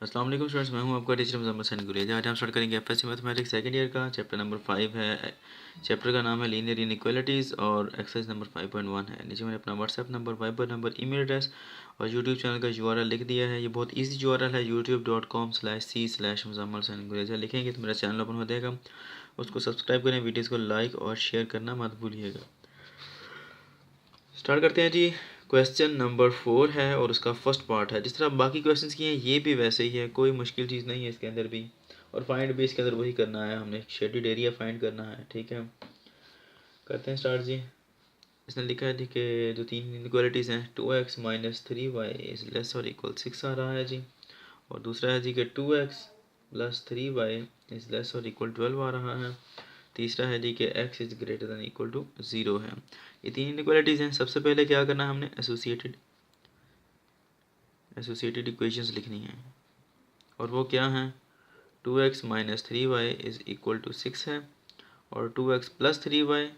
अस्सलाम वालेकुम स्टूडेंट्स, मैं हूं आपका टीचर मुजम्मल सैन गुलेरिया। आज हम स्टार्ट करेंगे एफएससी मैथमेटिक्स सेकंड ईयर का चैप्टर नंबर 5 है। चैप्टर का नाम है लीनियर इनइक्वालिटीज़ और एक्सरसाइज नंबर 5.1 है। नीचे मैंने अपना WhatsApp number, Viber number, email address और यूट्यूब चैनल का यूआरएल लिख दिया है। ये बहुत ईजी यूआरएल है, youtube.com/c/मुजम्मल सैन गुलेरिया लिखेंगे तो मेरा चैनल ओपन हो जाएगा। उसको सब्सक्राइब करें, वीडियोज़ को लाइक और शेयर करना मत भूलिएगा। स्टार्ट करते हैं जी। क्वेश्चन नंबर 4 है और उसका फर्स्ट पार्ट है। जिस तरह बाकी क्वेश्चंस किए हैं ये भी वैसे ही है, कोई मुश्किल चीज़ नहीं है इसके अंदर भी। और फाइंड भी इसके अंदर वही करना है, हमने शेडेड एरिया फाइंड करना है। ठीक है, करते हैं स्टार्ट जी। इसने लिखा है जी कि जो तीन इनइक्वालिटीज़ हैं 2x - 3y इज़ लेस और इक्वल 6 आ रहा है जी। और दूसरा है जी कि 2x + 3y इज़ लेस और इक्वल 12 आ रहा है। तीसरा है जी कि x is greater than equal to 0 है। ये तीन इनइक्वालिटीज़ हैं। सबसे पहले क्या करना है, हमने एसोसिएटेड इक्वेशंस लिखनी है। और वो क्या हैं, 2x - 3y is equal to 6 है और 2x + 3y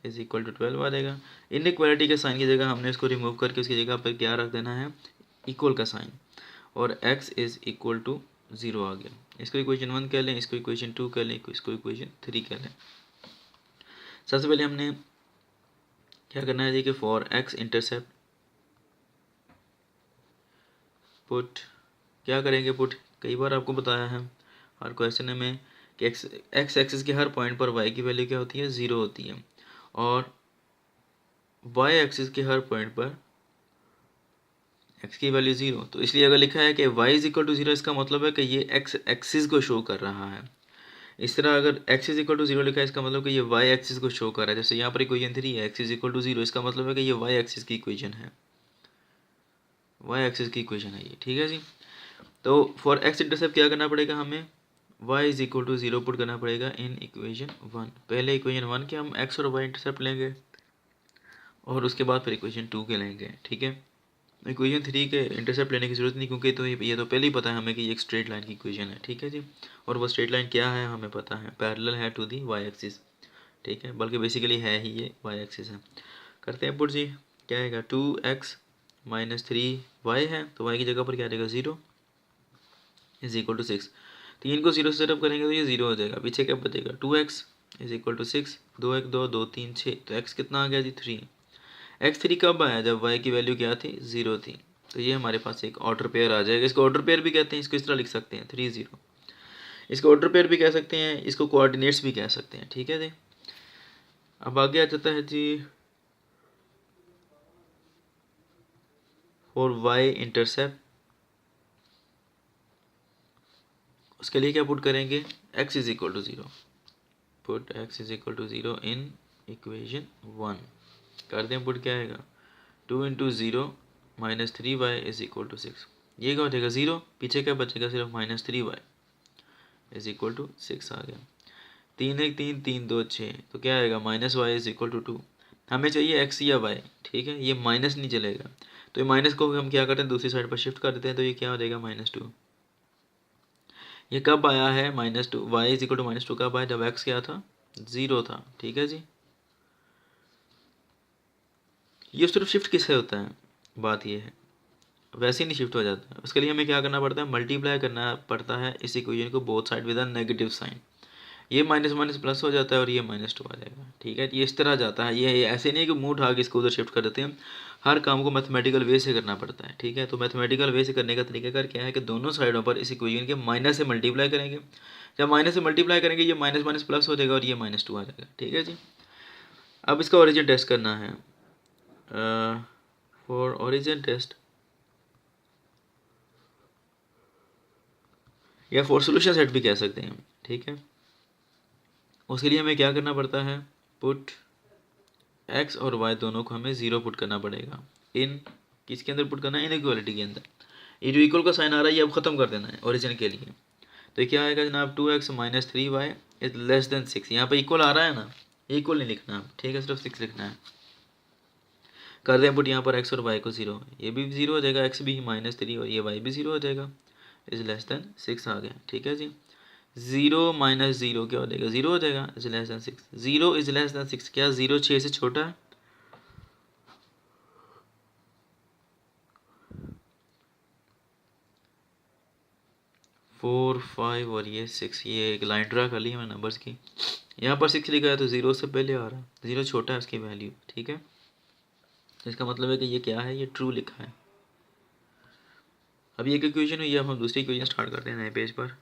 is equal to 12 आ जाएगा। इनइक्वालिटी के साइन की जगह हमने इसको रिमूव करके उसकी जगह पर क्या रख देना है, इक्वल का साइन, और x इज़ इक्वल टू 0 आ गया। इसको इक्वेशन 1 कह लें, इसको इक्वेशन 2 कह लें, इसको इक्वेशन 3 कह लें। सबसे पहले हमने क्या करना है जी कि फॉर x इंटरसेप्ट पुट, क्या करेंगे पुट, कई बार आपको बताया है हर क्वेश्चन में कि एक्स एक्सिस के हर पॉइंट पर y की वैल्यू क्या होती है, 0 होती है। और y एक्सिस के हर पॉइंट पर x की वैल्यू 0। तो इसलिए अगर लिखा है कि y इज इक्वल टू 0, इसका मतलब है कि ये x एक्सिस को शो कर रहा है। इस तरह अगर x इज इक्वल टू 0 लिखा है, इसका मतलब कि ये y एक्सिस को शो कर रहा है। जैसे यहाँ पर इक्वेशन 3 है, x इज इक्वल टू 0, इसका मतलब है कि ये y एक्सिस की इक्वेशन है, y एक्सिस की इक्वेशन है ये। ठीक है जी। तो फॉर x इंटरसेप्ट क्या करना पड़ेगा, हमें y is equal to 0 put करना पड़ेगा इन इक्वेशन 1। पहले इक्वेशन 1 के हम x और y इंटरसेप्ट लेंगे और उसके बाद फिर इक्वेशन 2 के लेंगे। ठीक है, इक्वेशन 3 के इंटरसेप्ट लेने की जरूरत नहीं, क्योंकि तो ये तो पहले ही पता है हमें कि ये एक स्ट्रेट लाइन की इक्वेशन है। ठीक है जी, और वो स्ट्रेट लाइन क्या है हमें पता है, पैरेलल है टू दी y एक्सिस। ठीक है, बल्कि बेसिकली है ही ये y एक्सिस है। करते हैं पुट जी, क्या आएगा, 2x - 3y है, तो y की जगह पर क्या आ जाएगा, 0 इज इक्वल टू 6। 3 को 0 से सेटअप करेंगे तो ये 0 हो जाएगा। पीछे क्या बचेगा, 2x इज इक्वल टू 6, 2 1 2 2 3 6, तो x कितना आ गया जी, 3। x3 कब आया, जब y की वैल्यू क्या थी, 0 थी। तो ये हमारे पास एक ऑर्डर पेयर आ जाएगा। इसको ऑर्डर पेयर भी कहते हैं, इसको इस तरह लिख सकते हैं 3 0। इसको ऑर्डर पेयर भी कह सकते हैं, इसको कोऑर्डिनेट्स भी कह सकते हैं। ठीक है जी, अब आगे आ जाता है जी फॉर y इंटरसेप्ट। उसके लिए क्या पुट करेंगे, x is equal to 0, put x is equal to 0 in equation 1। कर दें पुट, क्या आएगा, 2 × 0 - 3y इज इक्वल टू 6। ये क्या हो जाएगा, 0, पीछे क्या बचेगा, सिर्फ -3y इज इक्वल टू 6 आ गया। 3 1 3 3 2 6, तो क्या आएगा, -y इज इक्वल टू 2। हमें चाहिए x या y। ठीक है, ये माइनस नहीं चलेगा, तो ये माइनस को हम क्या करते हैं, दूसरी साइड पर शिफ्ट कर देते हैं, तो ये क्या हो जाएगा, -2। ये कब आया है, -2, y इज इक्वल टू -2 कब आया, जब x क्या था, 0 था। ठीक है जी, ये सिर्फ शिफ्ट किससे होता है, बात ये है, वैसे ही नहीं शिफ्ट हो जाता है। उसके लिए हमें क्या करना पड़ता है, मल्टीप्लाई करना पड़ता है इस इक्वेशन को both side with a negative sign. ये माइनस माइनस प्लस हो जाता है और ये -2 आ जाएगा। ठीक है, ये इस तरह जाता है। ये ऐसे नहीं है कि मुंह उठा के इसको उधर शिफ्ट कर देते हैं, हर काम को मैथमेटिकल वे से करना पड़ता है। ठीक है, तो मैथमेटिकल वे से करने का तरीकाकार क्या है कि दोनों साइडों पर इस इक्वेशन के माइनस से मल्टीप्लाई करेंगे। जब माइनस से मल्टीप्लाई करेंगे ये माइनस माइनस प्लस हो जाएगा और ये -2 आ जाएगा। ठीक है जी, अब इसका ओरिजिन टेस्ट करना है। फॉर ओरिजिन टेस्ट या फॉर सोल्यूशन सेट भी कह सकते हैं। ठीक है, उसके लिए हमें क्या करना पड़ता है, पुट x और y दोनों को हमें 0 पुट करना पड़ेगा इन, किसके अंदर पुट करना है, इनइक्वालिटी के अंदर। ये जो इक्वल का साइन आ रहा है ये अब खत्म कर देना है ओरिजिन के लिए। तो ये क्या आएगा जनाब, 2x - 3y is less than 6। यहाँ पे इक्वल आ रहा है ना, इक्वल नहीं लिखना। ठीक है, सिर्फ 6 लिखना है। कर दें पुट यहाँ पर x और y को 0, ये भी 0 हो जाएगा, x भी -3 और ये y भी 0 हो जाएगा, इज लेस देन 6 आ गया। ठीक है जी, 0 - 0 क्या हो जाएगा, 0 हो जाएगा, is less than 6। 0 is less than 6, क्या 0 6 से छोटा है, 4 5 और ये 6, ये एक लाइन ड्रा कर ली है मैंने नंबर्स की। यहाँ पर 6 लिखा है तो 0 से पहले आ रहा है, 0 छोटा है उसकी वैल्यू, ठीक है। तो इसका मतलब है कि ये क्या है, ये ट्रू लिखा है। अब ये एक इक्वेशन हुई है, अब हम दूसरी इक्वेशन स्टार्ट करते हैं नए पेज पर।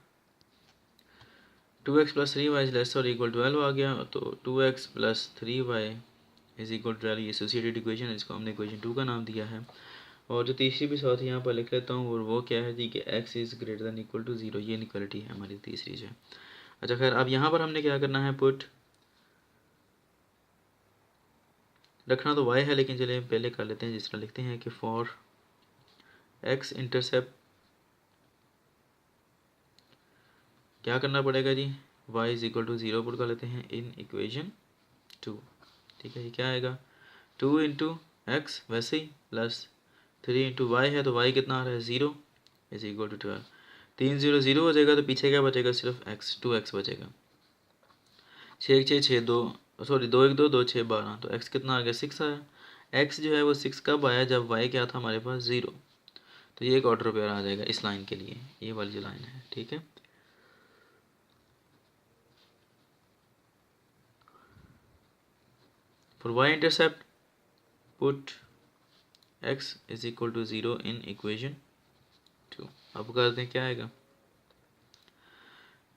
2x + 3y इज लेस और इक्वल 12 आ गया, तो 2x + 3y इज इक्वल 12, ये एसोसिएटेड इक्वेशन है, इसको हमने इक्वेशन 2 का नाम दिया है। और जो तीसरी भी साथ यहाँ पर लिख लेता हूँ, और वो क्या है जी कि x is greater than equal to 0, ये इनइक्वालिटी है हमारी तीसरी जो है। अच्छा खैर, अब यहाँ पर हमने क्या करना है, पुट रखना तो y है, लेकिन चलिए पहले कर लेते हैं जिस तरह लिखते हैं कि फॉर x इंटरसेप्ट क्या करना पड़ेगा जी, y is equal to 0 put कर लेते हैं इन इक्वेशन 2, ठीक है। ये क्या आएगा, 2 इंटू एक्स वैसे ही प्लस 3 इंटू वाई है, तो y कितना आ रहा है 0 इज इक्वल टू 12। 3 0 0 हो जाएगा, तो पीछे क्या बचेगा, सिर्फ x 2x बचेगा। 6 6 6 2 सॉरी 2 1 2 2 6 12, तो x कितना आ गया 6 आया। x जो है वो 6 कब आया, जब y क्या था हमारे पास 0, तो ये एक ऑर्डर पेयर आ जाएगा इस लाइन के लिए, ये वाली जो लाइन है, ठीक है। For y intercept put x is equal to 0 in equation 2। अब करते हैं क्या आएगा,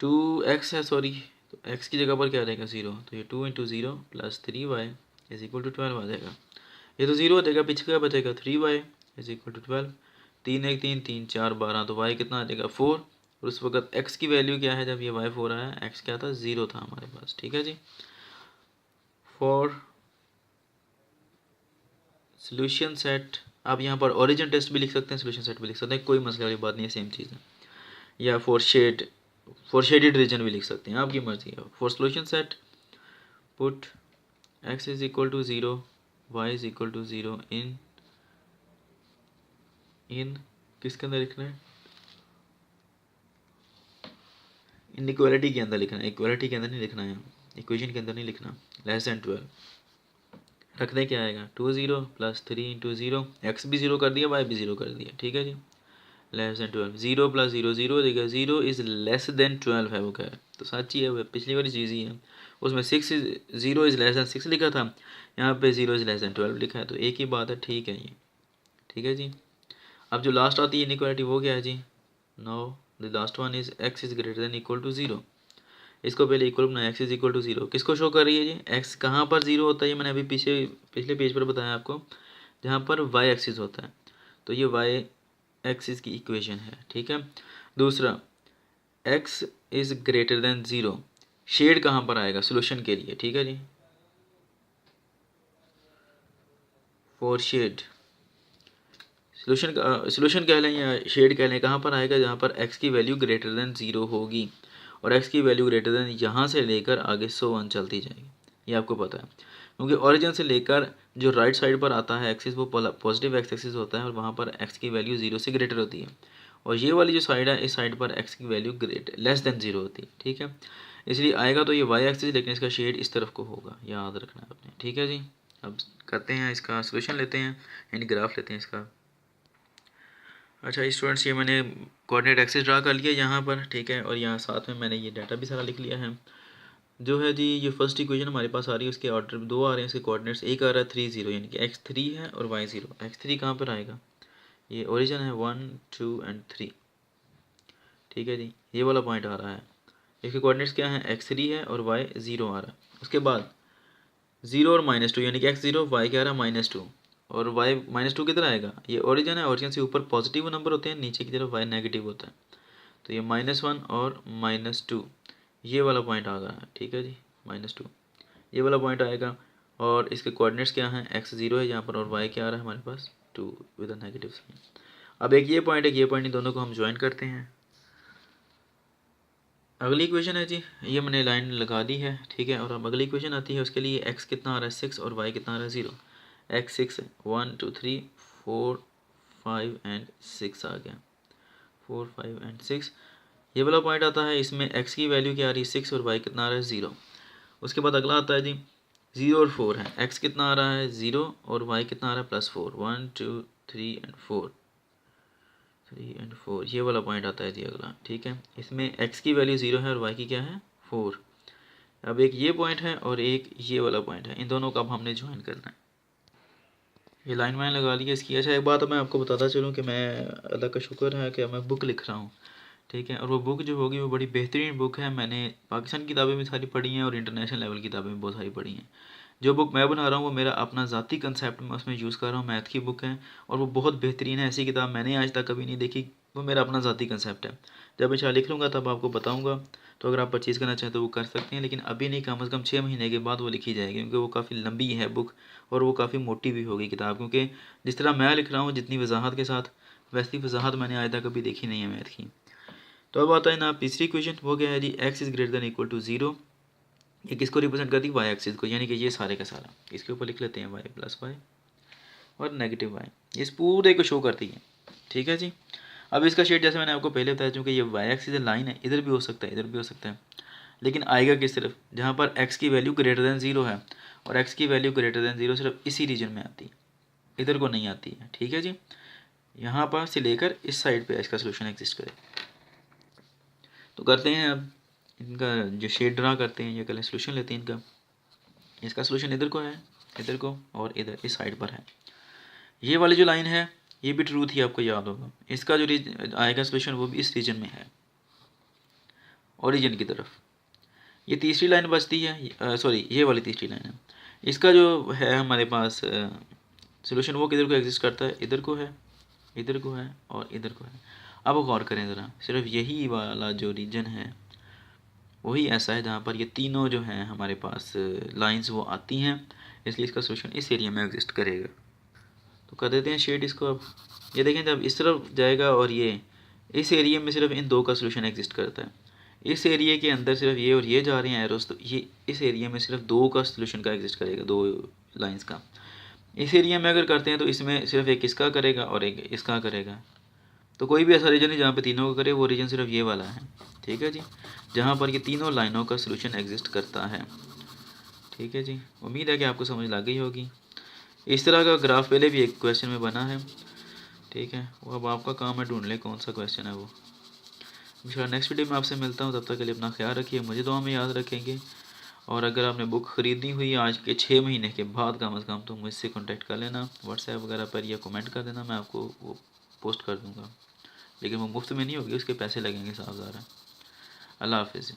2x है सॉरी, तो x की जगह पर क्या रहेगा 0, तो ये 2 into 0 plus 3y is equal to 12 आ जाएगा। ये तो 0 हो जाएगा, पीछे क्या बचेगा 3y इज इक्वल टू 12। 3 1 3 3 4 12, तो y कितना आ जाएगा 4, और उस वक्त x की वैल्यू क्या है, जब ये y 4 आया, x क्या था 0 था हमारे पास, ठीक है जी। फॉर सोल्यूशन सेट, आप यहाँ पर ओरिजिन टेस्ट भी लिख सकते हैं, सोल्यूशन सेट भी लिख सकते हैं, कोई मसले वाली बात नहीं है, सेम चीज़ है। या फॉर शेडेड रीजन भी लिख सकते हैं, आपकी मर्जी है। For solution set put x is equal to 0, y is equal to 0 in किसके अंदर लिखना है, इनइक्वालिटी के अंदर लिखना है, इक्वालिटी के अंदर नहीं लिखना है, इक्वेशन के अंदर नहीं लिखना। लेस दैन 12 रखने क्या आएगा, 2 0 प्लस 3 इंटू 0, एक्स भी 0 कर दिया, वाई भी 0 कर दिया, ठीक है जी। लेस दैन 12, 0 प्लस 0 0 देगा, 0 इज़ लेस देन 12 है वो कह, तो सच्ची है, वो पिछली वाली चीज़ ही है। उसमें 6 0 इज़ लेस दैन 6 लिखा था, यहाँ पे 0 इज़ लेस दैन 12 लिखा है, तो एक ही बात है, ठीक है ये, ठीक है जी। अब जो लास्ट आती है इनइक्वालिटी वो क्या है जी, no the last one is x is greater than equal to 0। इसको पहले इक्वल बनाया, x इज़ इक्वल टू 0, किसको शो कर रही है जी, x कहाँ पर 0 होता है, ये मैंने अभी पिछले पेज पर बताया आपको, जहाँ पर y एक्सिस होता है, तो ये y एक्सिस की इक्वेशन है, ठीक है। दूसरा x is greater than 0, shade कहाँ पर आएगा सोल्यूशन के लिए, ठीक है जी। फॉर शेड सोल्यूशन कह लें या शेड कह लें, कहाँ पर आएगा, जहाँ पर x की वैल्यू ग्रेटर देन 0 होगी, और x की वैल्यू ग्रेटर देन यहाँ से लेकर आगे 100 चलती जाएगी, ये आपको पता है, क्योंकि ओरिजिन से लेकर जो राइट साइड पर आता है एक्सिस, वो पॉजिटिव एक्स एक्सिस होता है, और वहाँ पर x की वैल्यू 0 से ग्रेटर होती है, और ये वाली जो साइड है, इस साइड पर x की वैल्यू लेस देन 0 होती है, ठीक है। इसलिए आएगा तो ये y एक्सिस, लेकिन इसका शेड इस तरफ को होगा, याद रखना है आपने, ठीक है जी। अब करते हैं इसका सोल्यूशन, लेते हैं यानी ग्राफ लेते हैं इसका। अच्छा स्टूडेंट्स, ये मैंने कोऑर्डिनेट एक्सिस ड्रा कर लिया यहाँ पर, ठीक है, और यहाँ साथ में मैंने ये डाटा भी सारा लिख लिया है। जो है जी, ये फर्स्ट इक्वेशन हमारे पास आ रही है, उसके ऑर्डर 2 आ रहे हैं, इसके कोऑर्डिनेट्स, एक आ रहा है 3 0, यानी कि x3 है और y0। x3 कहाँ पर आएगा, ये ओरिजिन है 1 2 एंड 3, ठीक है जी, ये वाला पॉइंट आ रहा है। इसके कोऑर्डिनेट्स क्या हैं, x3 है और y0 आ रहा है। उसके बाद 0 और -2, यानी कि x0 y क्या आ रहा है -2, और y -2 किधर आएगा, ये ओरिजिन है, ओरिजिन से ऊपर पॉजिटिव नंबर होते हैं, नीचे की तरफ y नेगेटिव होता है, तो ये -1 और -2 ये वाला पॉइंट आ रहा है, ठीक है जी, -2 ये वाला पॉइंट आएगा। और इसके कोऑर्डिनेट्स क्या हैं, x0 है यहाँ पर, और y क्या आ रहा है हमारे पास 2 विद अ नेगेटिव साइन। अब एक ये पॉइंट इन दोनों को हम ज्वाइन करते हैं। अगली इक्वेशन है जी, ये मैंने लाइन लगा दी है, ठीक है। और अब अगली इक्वेशन आती है, उसके लिए x कितना आ रहा है 6 और y कितना आ रहा है 0। x 6 है, 1 2 3 4 5 एंड 6 आ गया, 4 5 एंड 6 ये वाला पॉइंट आता है। इसमें x की वैल्यू क्या आ रही है 6 और y कितना आ रहा है 0। उसके बाद अगला आता है जी 0 और 4 है, x कितना आ रहा है 0 और y कितना आ रहा है +4, 1 2 3 एंड 4, 3 और 4 ये वाला पॉइंट आता है जी अगला, ठीक है। इसमें x की वैल्यू 0 है और y की क्या है 4। अब एक ये पॉइंट है और एक ये वाला पॉइंट है, इन दोनों का अब हमने ज्वाइन करना है। ये लाइन वाइन लगा ली है इसकी। अच्छा एक बात मैं आपको बताता चलूँ कि मैं अल्लाह का शुक्र है कि मैं बुक लिख रहा हूँ, ठीक है। और वो बुक जो होगी वो बड़ी बेहतरीन बुक है। मैंने पाकिस्तान की किताबें भी सारी पढ़ी हैं और इंटरनेशनल लेवल की किताबें भी बहुत सारी पढ़ी हैं। जो बुक मैं बना रहा हूँ वो मेरा अपना ज़ाती कंसेप्ट में उसमें यूज़ कर रहा हूँ, मैथ की बुक है और वो बहुत बेहतरीन है। ऐसी किताब मैंने आज तक कभी नहीं देखी, वो मेरा अपना ज़ाती कंसेप्ट है। जब इंशाल्लाह लिख लूँगा तब आपको बताऊँगा, तो अगर आप परचेज़ करना चाहें तो वो कर सकते हैं, लेकिन अभी नहीं, कम से कम 6 महीने के बाद वो लिखी जाएगी, क्योंकि वो काफ़ी लंबी है बुक और वो काफ़ी मोटी भी होगी किताब। क्योंकि जिस तरह मैं लिख रहा हूँ जितनी वजाहत के साथ, वैसी वजाहत मैंने आज तक कभी देखी नहीं है मैथ की। तो अब आता है ना तीसरी क्वेश्चन, वो क्या है जी, x is greater than equal to 0। ये किसको रिप्रेजेंट करती है, वाई एक्सिस को, यानी कि ये सारे का सारा इसके ऊपर लिख लेते हैं y प्लस वाई और नेगेटिव वाई, ये इस पूरे को शो करती है, ठीक है जी। अब इसका शेड जैसे मैंने आपको पहले बताया, चूँकि ये वाई एक्सिस लाइन है, इधर भी हो सकता है इधर भी हो सकता है, लेकिन आएगा किस तरफ, जहाँ पर x की वैल्यू ग्रेटर देन 0 है और x की वैल्यू ग्रेटर देन 0 सिर्फ इसी रीजन में आती है, इधर को नहीं आती है, ठीक है जी। यहाँ पर से लेकर इस साइड पे इसका सोल्यूशन एग्जिस्ट करे। तो करते हैं अब इनका जो शेड ड्रा करते हैं, ये कल सोल्यूशन लेते हैं इनका। इसका सोल्यूशन इधर को है, इधर को और इधर इस साइड पर है। ये वाली जो लाइन है ये भी ट्रू थी, आपको याद होगा। इसका जो आएगा सोल्यूशन वो भी इस रीजन में है, ओरिजिन की तरफ। ये तीसरी लाइन बचती है, सॉरी ये वाली तीसरी लाइन है। इसका जो है हमारे पास सोल्यूशन वो किधर को एग्जिस्ट करता है, इधर को है, इधर को है और इधर को है। अब गौर करें ज़रा, सिर्फ यही वाला जो रीजन है वही ऐसा है जहाँ पर ये तीनों जो हैं हमारे पास लाइंस वो आती हैं, इसलिए इसका सोल्यूशन इस एरिया में एग्जिस्ट करेगा। तो कर देते हैं शेड इसको। अब ये देखें जब इस तरफ जाएगा और ये इस एरिया में सिर्फ इन दो का सोल्यूशन एग्जिस्ट करता है, इस एरिया के अंदर सिर्फ ये और ये जा रहे हैं एरोस, तो ये इस एरिया में सिर्फ दो का सोल्यूशन का एग्जिस्ट करेगा, दो लाइंस का। इस एरिया में अगर करते हैं तो इसमें सिर्फ एक इसका करेगा और एक इसका करेगा। तो कोई भी ऐसा रीजन है जहाँ पे तीनों का करे, वो रीजन सिर्फ ये वाला है, ठीक है जी, जहाँ पर ये तीनों लाइनों का सोल्यूशन एग्जिस्ट करता है, ठीक है जी। उम्मीद है कि आपको समझ लग गई होगी। इस तरह का ग्राफ पहले भी एक क्वेश्चन में बना है, ठीक है। वो अब आपका काम है ढूंढ लें कौन सा क्वेश्चन है वो। इंशाल्लाह नेक्स्ट वीडियो में आपसे मिलता हूँ, तब तक के लिए अपना ख्याल रखिए, मुझे दुआ में याद रखेंगे। और अगर आपने बुक ख़रीदनी हुई आज के 6 महीने के बाद कम से कम, तो मुझसे कॉन्टैक्ट कर लेना व्हाट्सएप वगैरह पर, या कमेंट कर देना, मैं आपको वो पोस्ट कर दूँगा। लेकिन वो मुफ्त में नहीं होगी, उसके पैसे लगेंगे 7,000। अल्लाह हाफिज़।